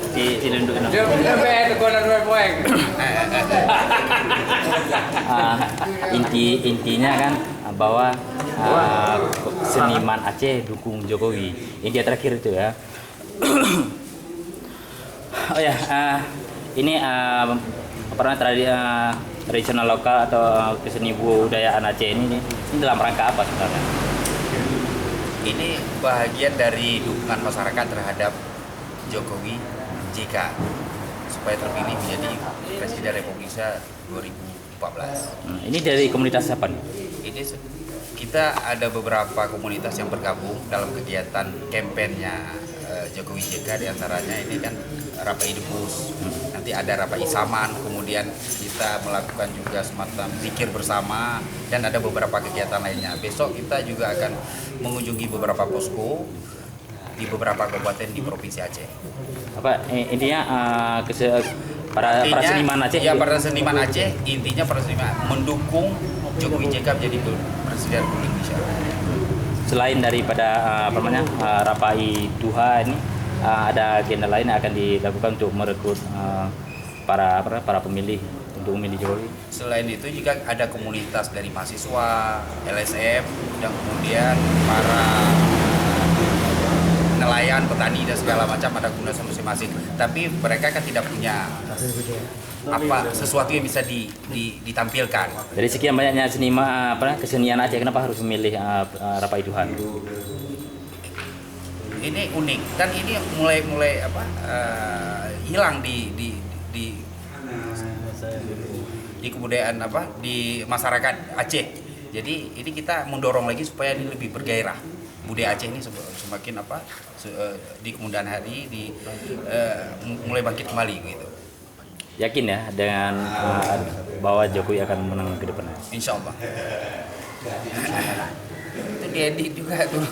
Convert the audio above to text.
Si Lunduk ini. Intinya kan bahwa seniman Aceh dukung Jokowi. Inti terakhir itu ya. Oh ya, ini tradisional lokal atau keseni budayaan Aceh ini dalam rangka apa sebenarnya? Ini bahagian dari dukungan masyarakat terhadap Jokowi JK supaya terpilih menjadi Presiden Republik Indonesia 2014. Ini dari komunitas apa nih? Ini kita ada beberapa komunitas yang bergabung dalam kegiatan kampanyenya Jokowi JK, diantaranya ini kan Rapai Debus, nanti ada Rapai Saman, kemudian kita melakukan juga semacam zikir bersama dan ada beberapa kegiatan lainnya. Besok kita juga akan mengunjungi beberapa posko di beberapa kabupaten di Provinsi Aceh. Apa intinya para seniman Aceh? Ya, para seniman Aceh, intinya para seniman mendukung Jokowi JK menjadi Presiden Republik Indonesia. Selain daripada Rapai Duha ini, ada agenda lain yang akan dilakukan untuk merekrut para pemilih untuk memilih Jokowi. Selain itu juga ada komunitas dari mahasiswa, LSM, dan kemudian para nelayan, petani dan segala macam, ada komunitas masing-masing. Tapi mereka kan tidak punya sesuatu yang bisa ditampilkan. Dari sekian banyaknya seniman kesenian Aceh, kenapa harus memilih Rapai Duha? Ini unik dan ini mulai hilang di kebudayaan di masyarakat Aceh. Jadi ini kita mendorong lagi supaya ini lebih bergairah. Budaya Aceh ini semakin di kemudian hari mulai bangkit kembali gitu. Yakin ya dengan bahwa Jokowi akan menang ke depan? Insya Allah. Itu diedit juga tuh.